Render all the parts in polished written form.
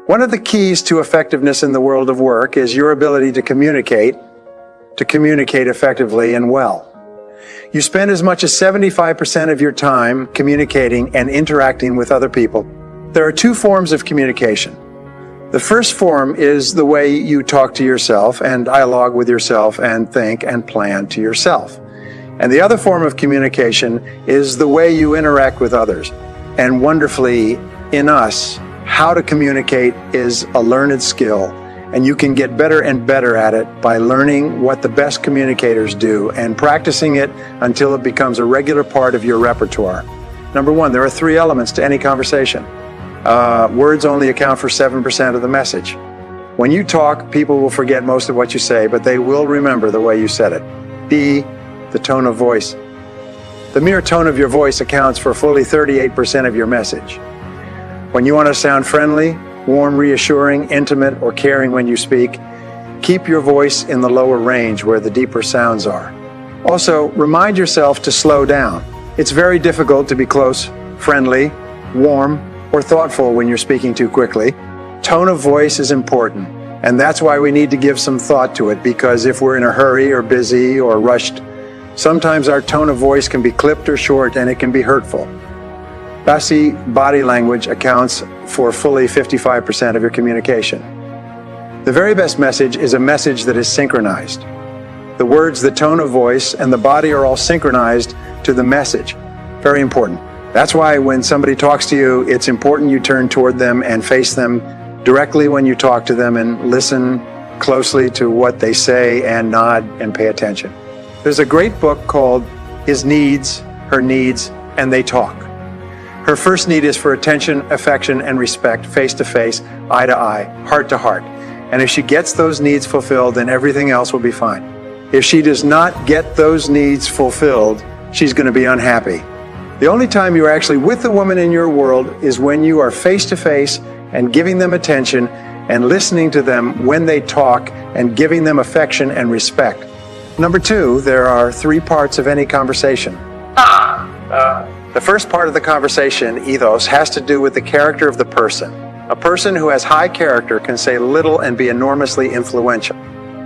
One of the keys to effectiveness in the world of work is your ability to communicate effectively and well. You spend as much as 75% of your time communicating and interacting with other people. There are two forms of communication. The first form is the way you talk to yourself and dialogue with yourself and think and plan to yourself. And the other form of communication is the way you interact with others. And wonderfully, in us, how to communicate is a learned skill, and you can get better and better at it by learning what the best communicators do and practicing it until it becomes a regular part of your repertoire. Number one, there are three elements to any conversation. Words only account for 7% of the message. When you talk, people will forget most of what you say, but they will remember the way you said it. B, the tone of voice. The mere tone of your voice accounts for fully 38% of your message. When you want to sound friendly, warm, reassuring, intimate, or caring when you speak, keep your voice in the lower range where the deeper sounds are. Also, remind yourself to slow down. It's very difficult to be close, friendly, warm, or thoughtful when you're speaking too quickly. Tone of voice is important, and that's why we need to give some thought to it, because if we're in a hurry or busy or rushed, sometimes our tone of voice can be clipped or short, and it can be hurtful. Fussy body language accounts for fully 55% of your communication. The very best message is a message that is synchronized. The words, the tone of voice, and the body are all synchronized to the message. Very important. That's why when somebody talks to you, it's important you turn toward them and face them directly when you talk to them and listen closely to what they say and nod and pay attention. There's a great book called His Needs, Her Needs, and They Talk. Her first need is for attention, affection, and respect, face to face, eye to eye, heart to heart. And if she gets those needs fulfilled, then everything else will be fine. If she does not get those needs fulfilled, she's going to be unhappy. The only time you're actually with the woman in your world is when you are face to face and giving them attention and listening to them when they talk and giving them affection and respect. Number two, there are three parts of any conversation. The first part of the conversation, ethos, has to do with the character of the person. A person who has high character can say little and be enormously influential.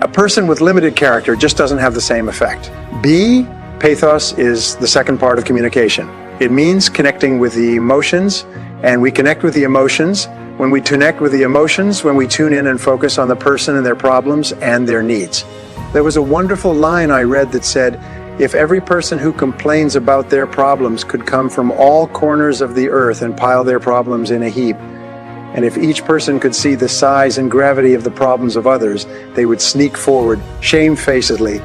A person with limited character just doesn't have the same effect. B, pathos, is the second part of communication. It means connecting with the emotions, and we connect with the emotions when we connect with the emotions, when we tune in and focus on the person and their problems and their needs. There was a wonderful line I read that said, if every person who complains about their problems could come from all corners of the earth and pile their problems in a heap, and if each person could see the size and gravity of the problems of others, they would sneak forward shamefacedly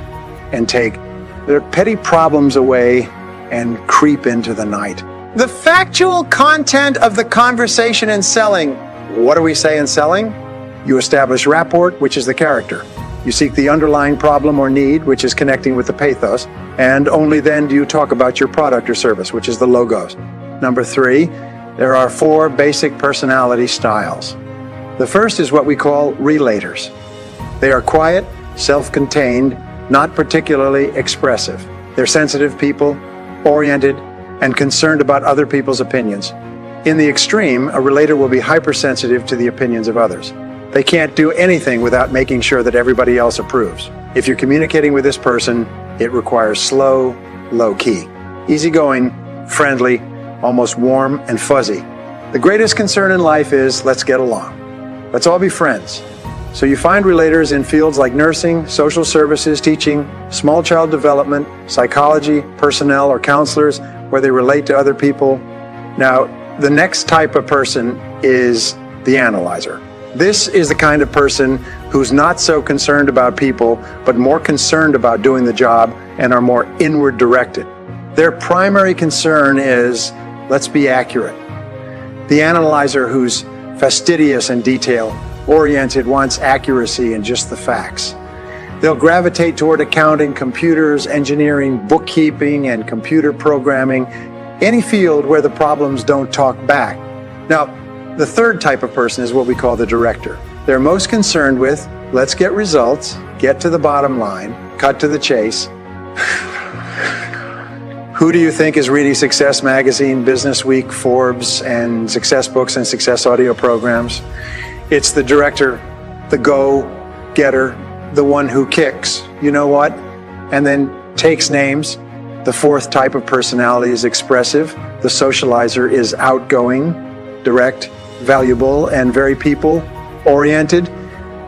and take their petty problems away and creep into the night. The factual content of the conversation in selling. What do we say in selling? You establish rapport, which is the character. You seek the underlying problem or need, which is connecting with the pathos, and only then do you talk about your product or service, which is the logos. Number three, there are four basic personality styles. The first is what we call relators. They are quiet, self-contained, not particularly expressive. They're sensitive people, oriented, and concerned about other people's opinions. In the extreme, a relator will be hypersensitive to the opinions of others. They can't do anything without making sure that everybody else approves. If you're communicating with this person, it requires slow, low-key, easygoing, friendly, almost warm and fuzzy. The greatest concern in life is let's get along. Let's all be friends. So you find relators in fields like nursing, social services, teaching, small child development, psychology, personnel, or counselors, where they relate to other people. Now, the next type of person is the analyzer. This is the kind of person who's not so concerned about people, but more concerned about doing the job and are more inward directed. Their primary concern is, let's be accurate. The analyzer who's fastidious and detail-oriented wants accuracy and just the facts. They'll gravitate toward accounting, computers, engineering, bookkeeping, and computer programming, any field where the problems don't talk back. Now, the third type of person is what we call the director. They're most concerned with, let's get results, get to the bottom line, cut to the chase. Who do you think is reading Success Magazine, Business Week, Forbes, and Success Books and Success Audio programs? It's the director, the go-getter, the one who kicks, you know what, and then takes names. The fourth type of personality is expressive. The socializer is outgoing, direct, valuable, and very people-oriented.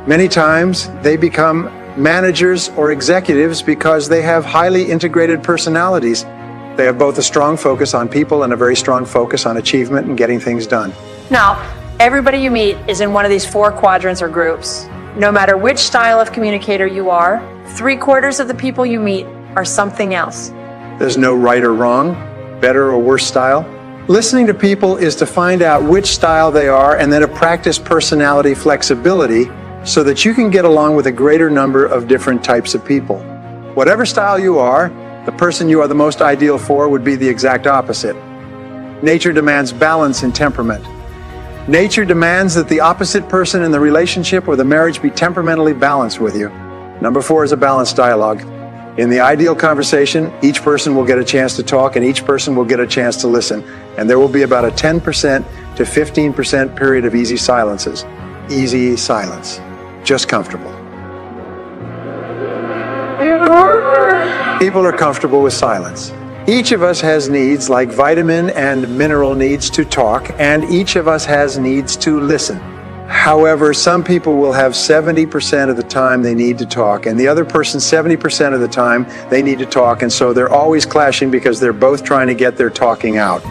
Many times they become managers or executives because they have highly integrated personalities. They have both a strong focus on people and a very strong focus on achievement and getting things done. Now, everybody you meet is in one of these 4 quadrants or groups. No matter which style of communicator you are, 3/4 of the people you meet are something else. There's no right or wrong, better or worse style. Listening to people is to find out which style they are and then to practice personality flexibility so that you can get along with a greater number of different types of people. Whatever style you are, the person you are the most ideal for would be the exact opposite. Nature demands balance in temperament. Nature demands that the opposite person in the relationship or the marriage be temperamentally balanced with you. Number 4 is a balanced dialogue. In the ideal conversation, each person will get a chance to talk and each person will get a chance to listen. And there will be about a 10% to 15% period of easy silences. Easy silence. Just comfortable. People are comfortable with silence. Each of us has needs like vitamin and mineral needs to talk, and each of us has needs to listen. However, some people will have 70% of the time they need to talk, and the other person 70% of the time they need to talk, and so they're always clashing because they're both trying to get their talking out.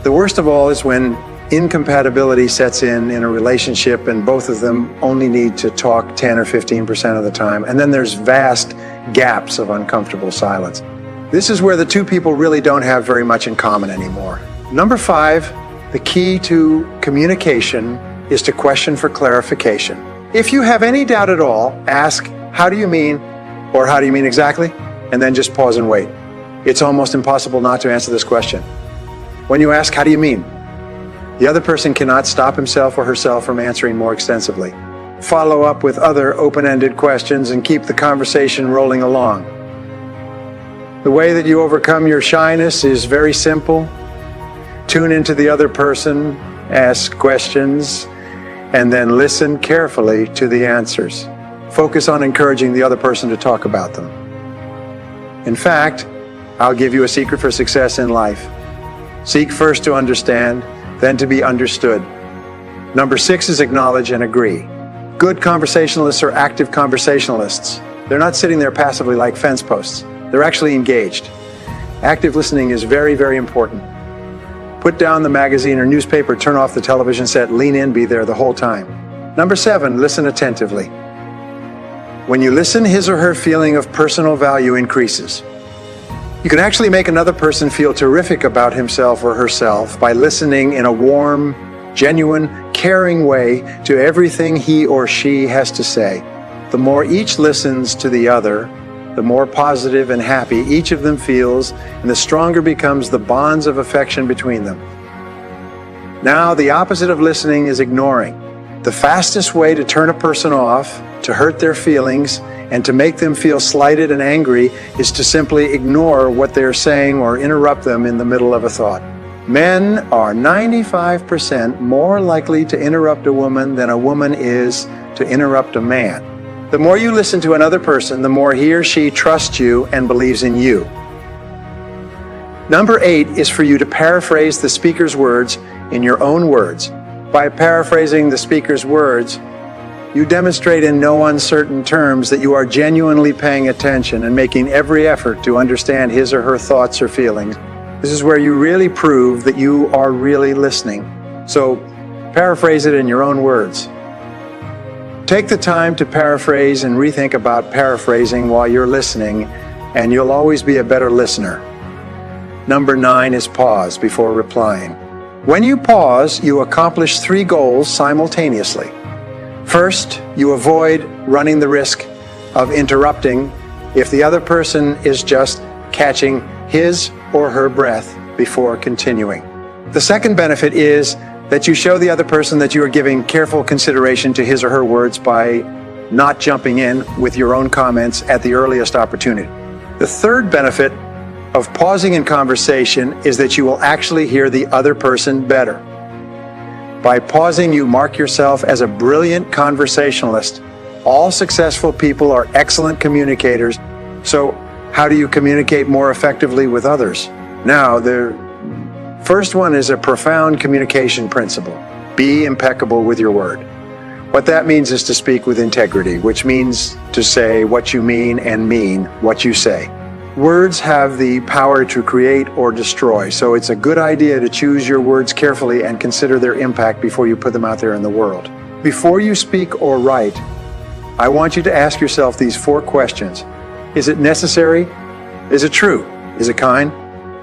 The worst of all is when incompatibility sets in a relationship and both of them only need to talk 10 or 15% of the time, and then there's vast gaps of uncomfortable silence. This is where the two people really don't have very much in common anymore. Number 5, the key to communication is to question for clarification. If you have any doubt at all, ask, "How do you mean?" or "How do you mean exactly?" and then just pause and wait. It's almost impossible not to answer this question. When you ask, "How do you mean?" the other person cannot stop himself or herself from answering more extensively. Follow up with other open-ended questions and keep the conversation rolling along. The way that you overcome your shyness is very simple. Tune into the other person, ask questions, and then listen carefully to the answers. Focus on encouraging the other person to talk about them. In fact, I'll give you a secret for success in life. Seek first to understand, then to be understood. Number 6 is acknowledge and agree. Good conversationalists are active conversationalists. They're not sitting there passively like fence posts. They're actually engaged. Active listening is very, very important. Put down the magazine or newspaper, turn off the television set, lean in, be there the whole time. Number 7, listen attentively. When you listen, his or her feeling of personal value increases. You can actually make another person feel terrific about himself or herself by listening in a warm, genuine, caring way to everything he or she has to say. The more each listens to the other, the more positive and happy each of them feels, and the stronger becomes the bonds of affection between them. Now, the opposite of listening is ignoring. The fastest way to turn a person off, to hurt their feelings, and to make them feel slighted and angry is to simply ignore what they're saying or interrupt them in the middle of a thought. Men are 95% more likely to interrupt a woman than a woman is to interrupt a man. The more you listen to another person, the more he or she trusts you and believes in you. Number 8 is for you to paraphrase the speaker's words in your own words. By paraphrasing the speaker's words, you demonstrate in no uncertain terms that you are genuinely paying attention and making every effort to understand his or her thoughts or feelings. This is where you really prove that you are really listening. So paraphrase it in your own words. Take the time to paraphrase and rethink about paraphrasing while you're listening, and you'll always be a better listener. Number 9 is pause before replying. When you pause, you accomplish 3 goals simultaneously. First, you avoid running the risk of interrupting if the other person is just catching his or her breath before continuing. The second benefit is that you show the other person that you are giving careful consideration to his or her words by not jumping in with your own comments at the earliest opportunity. The third benefit of pausing in conversation is that you will actually hear the other person better. By pausing, you mark yourself as a brilliant conversationalist. All successful people are excellent communicators. So how do you communicate more effectively with others? Now, the first one is a profound communication principle. Be impeccable with your word. What that means is to speak with integrity, which means to say what you mean and mean what you say. Words have the power to create or destroy, so it's a good idea to choose your words carefully and consider their impact before you put them out there in the world. Before you speak or write, I want you to ask yourself these 4 questions. Is it necessary? Is it true? Is it kind?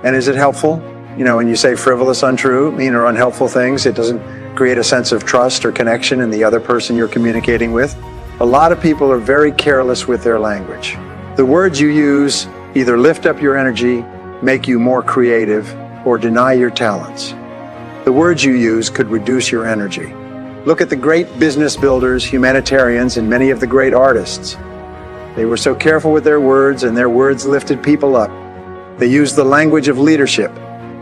And is it helpful? You know, when you say frivolous, untrue, mean or unhelpful things, it doesn't create a sense of trust or connection in the other person you're communicating with. A lot of people are very careless with their language. The words you use either lift up your energy, make you more creative, or deny your talents. The words you use could reduce your energy. Look at the great business builders, humanitarians, and many of the great artists. They were so careful with their words, and their words lifted people up. They used the language of leadership.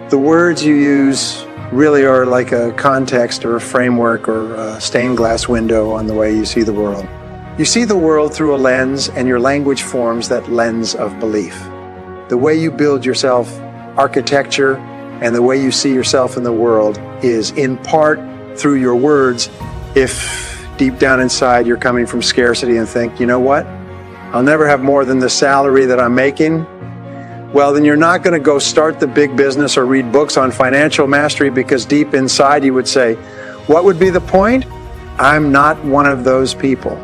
The words you use really are like a context or a framework or a stained glass window on the way you see the world. You see the world through a lens, and your language forms that lens of belief. The way you build yourself, architecture, and the way you see yourself in the world is in part through your words. If deep down inside you're coming from scarcity and think, you know what? I'll never have more than the salary that I'm making. Well, then you're not going to go start the big business or read books on financial mastery, because deep inside you would say, what would be the point? I'm not one of those people.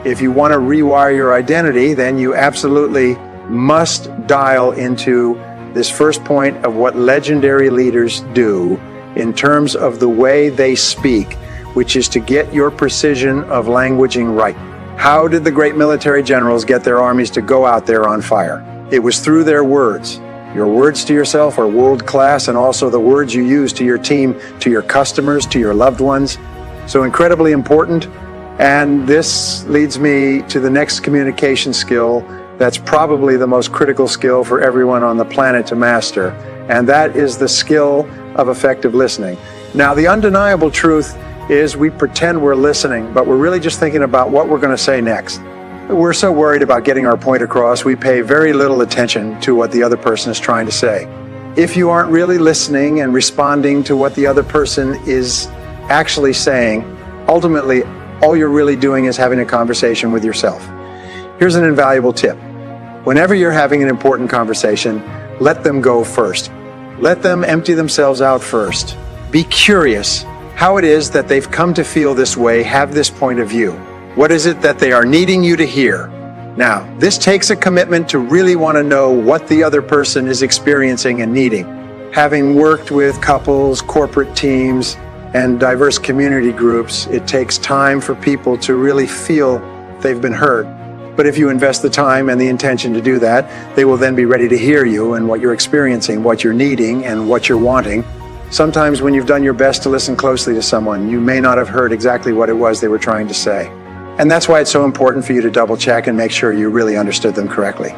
If you want to rewire your identity, then you absolutely must dial into this first point of what legendary leaders do in terms of the way they speak, which is to get your precision of languaging right. How did the great military generals get their armies to go out there on fire? It was through their words. Your words to yourself are world class, and also the words you use to your team, to your customers, to your loved ones. So incredibly important. And this leads me to the next communication skill that's probably the most critical skill for everyone on the planet to master, and that is the skill of effective listening. Now, the undeniable truth is we pretend we're listening, but we're really just thinking about what we're going to say next. We're so worried about getting our point across, we pay very little attention to what the other person is trying to say. If you aren't really listening and responding to what the other person is actually saying, ultimately, all you're really doing is having a conversation with yourself. Here's an invaluable tip. Whenever you're having an important conversation, let them go first. Let them empty themselves out first. Be curious how it is that they've come to feel this way, have this point of view. What is it that they are needing you to hear? Now, this takes a commitment to really want to know what the other person is experiencing and needing. Having worked with couples, corporate teams, and diverse community groups, it takes time for people to really feel they've been heard. But if you invest the time and the intention to do that, they will then be ready to hear you and what you're experiencing, what you're needing, and what you're wanting. Sometimes when you've done your best to listen closely to someone, you may not have heard exactly what it was they were trying to say. And that's why it's so important for you to double check and make sure you really understood them correctly.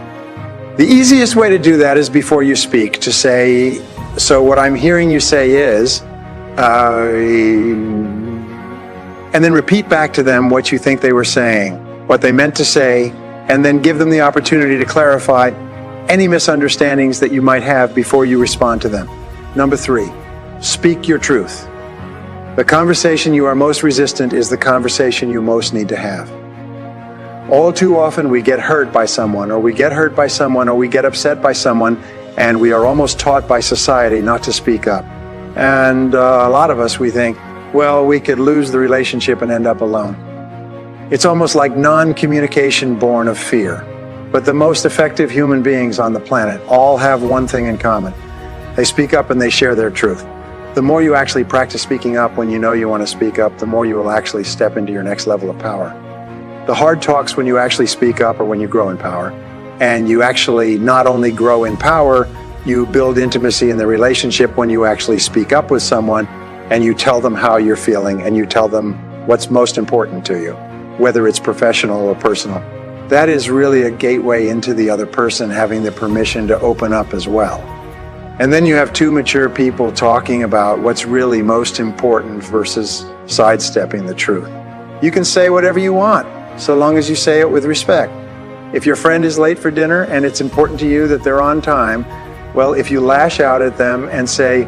The easiest way to do that is before you speak, to say, so what I'm hearing you say is, and then repeat back to them what you think they were saying, what they meant to say, and then give them the opportunity to clarify any misunderstandings that you might have before you respond to them. Number 3, speak your truth. The conversation you are most resistant is the conversation you most need to have. All too often we get hurt by someone, or we get upset by someone, and we are almost taught by society not to speak up. And a lot of us, we think, well, we could lose the relationship and end up alone. It's almost like non-communication born of fear. But the most effective human beings on the planet all have one thing in common. They speak up and they share their truth. The more you actually practice speaking up when you know you want to speak up, the more you will actually step into your next level of power. The hard talk's when you actually speak up or when you grow in power. And you actually not only grow in power, you build intimacy in the relationship when you actually speak up with someone and you tell them how you're feeling and you tell them what's most important to you, whether it's professional or personal. That is really a gateway into the other person having the permission to open up as well. And then you have two mature people talking about what's really most important versus sidestepping the truth. You can say whatever you want, so long as you say it with respect. If your friend is late for dinner and it's important to you that they're on time, well, if you lash out at them and say,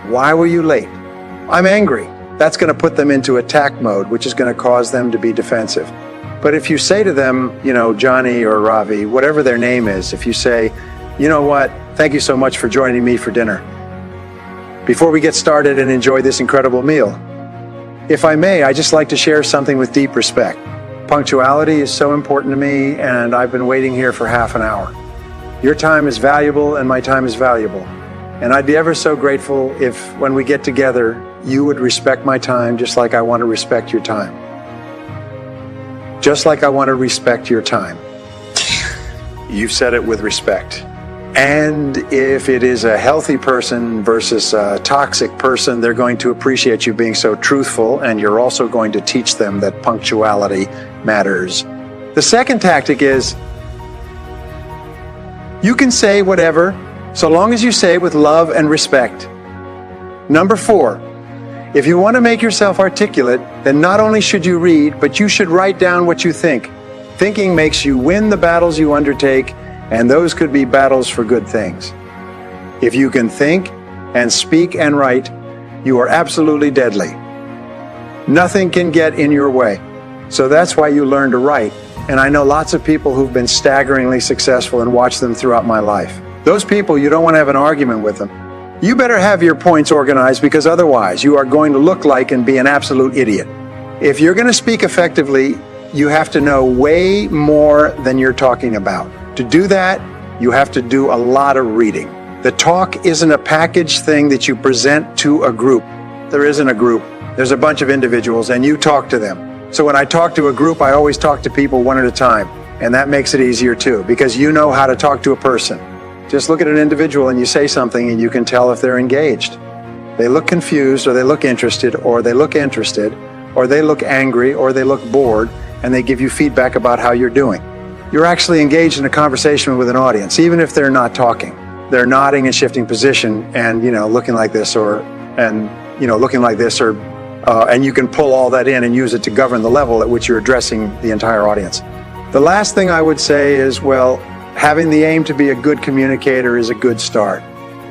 "Why were you late?" "I'm angry," that's going to put them into attack mode, which is going to cause them to be defensive. But if you say to them, Johnny or Ravi, whatever their name is, if you say, "You know what? Thank you so much for joining me for dinner. Before we get started and enjoy this incredible meal, if I may, I'd just like to share something with deep respect. Punctuality is so important to me, and I've been waiting here for half an hour. Your time is valuable, and my time is valuable. And I'd be ever so grateful if, when we get together, you would respect my time just like I want to respect your time. Just like I want to respect your time." You've said it with respect. And if it is a healthy person versus a toxic person, they're going to appreciate you being so truthful, and you're also going to teach them that punctuality matters. The second tactic is, you can say whatever, so long as you say it with love and respect. Number 4, if you want to make yourself articulate, then not only should you read, but you should write down what you think. Thinking makes you win the battles you undertake, and those could be battles for good things. If you can think and speak and write, you are absolutely deadly. Nothing can get in your way. So that's why you learn to write. And I know lots of people who've been staggeringly successful and watched them throughout my life. Those people, you don't want to have an argument with them. You better have your points organized, because otherwise you are going to look like and be an absolute idiot. If you're going to speak effectively, you have to know way more than you're talking about. To do that, you have to do a lot of reading. The talk isn't a packaged thing that you present to a group. There isn't a group. There's a bunch of individuals, and you talk to them. So when I talk to a group, I always talk to people one at a time. And that makes it easier too, because you know how to talk to a person. Just look at an individual and you say something and you can tell if they're engaged. They look confused, or they look interested, or they look angry, or they look bored, and they give you feedback about how you're doing. You're actually engaged in a conversation with an audience, even if they're not talking. They're nodding and shifting position and, looking like this, and you can pull all that in and use it to govern the level at which you're addressing the entire audience. The last thing I would say is, having the aim to be a good communicator is a good start.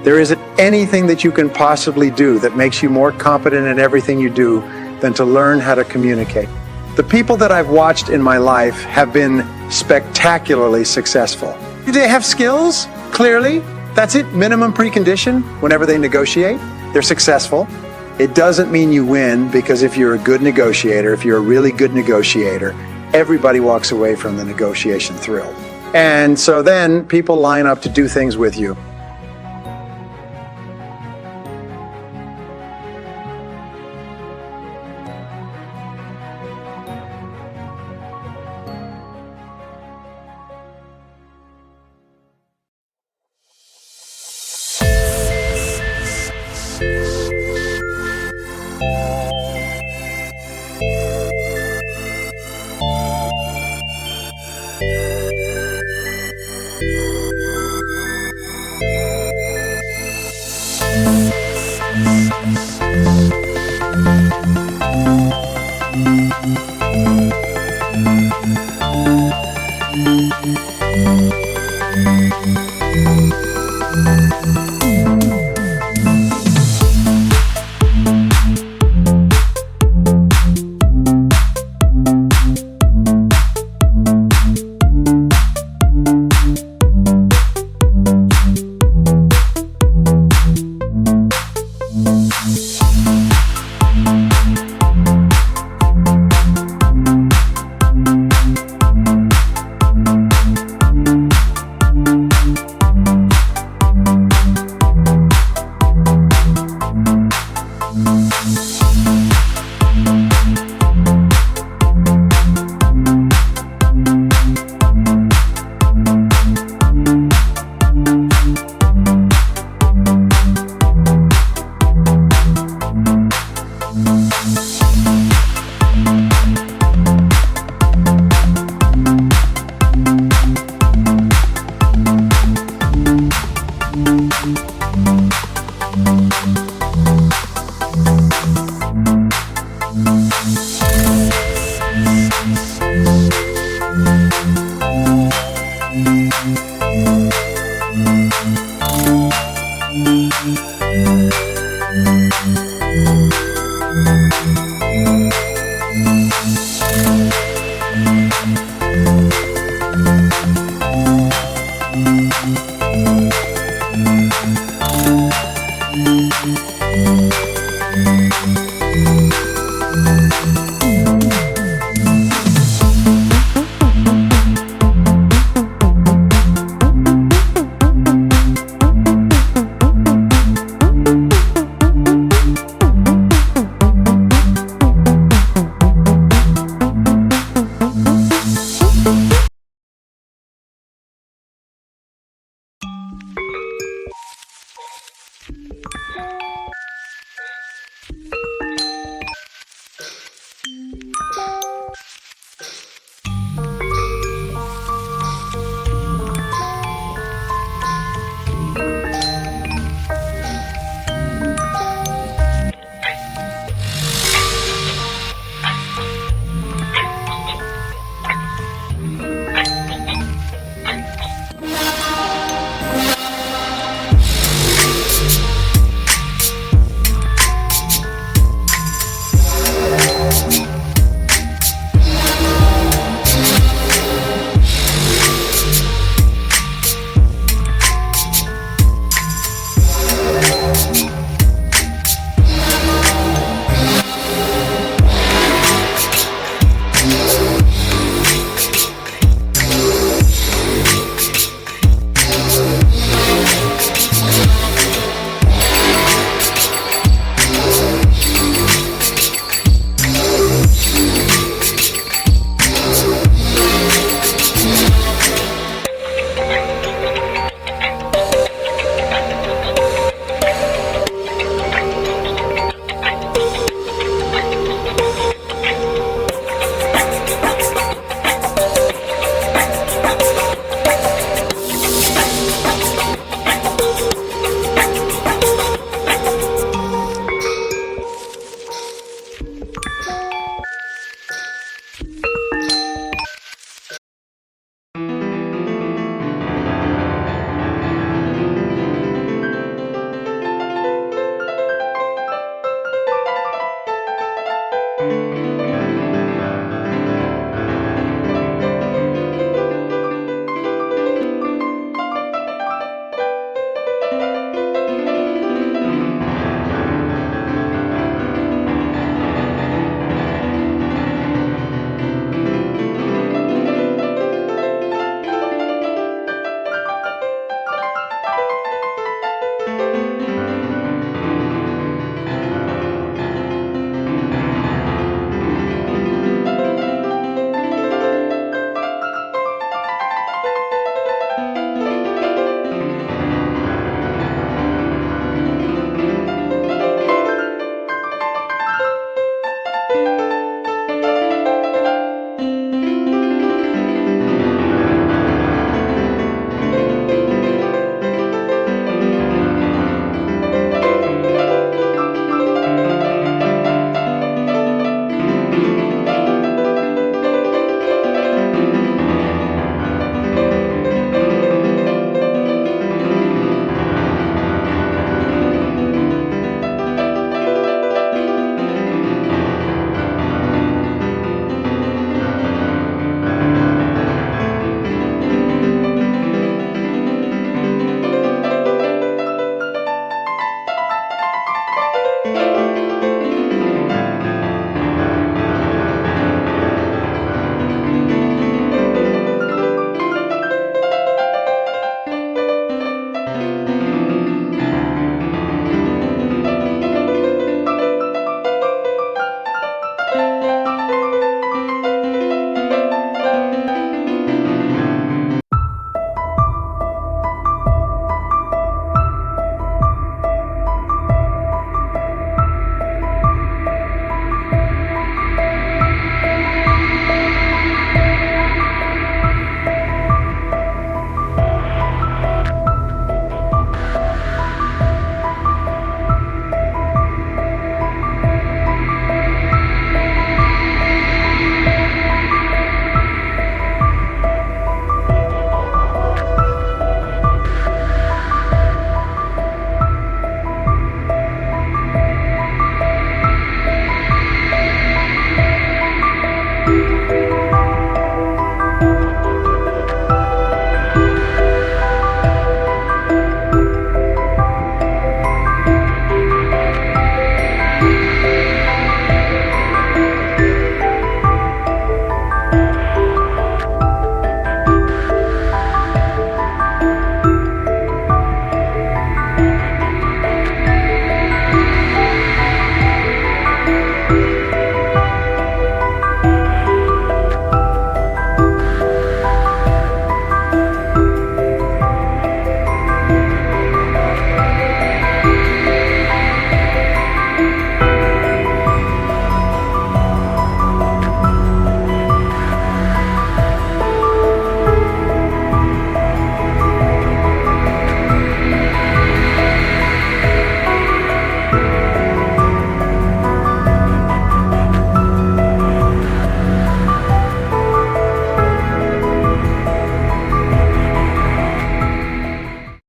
There isn't anything that you can possibly do that makes you more competent in everything you do than to learn how to communicate. The people that I've watched in my life have been spectacularly successful. Do they have skills? Clearly. That's it. Minimum precondition. Whenever they negotiate, they're successful. It doesn't mean you win, because if you're a good negotiator, if you're a really good negotiator, everybody walks away from the negotiation thrilled. And so then people line up to do things with you.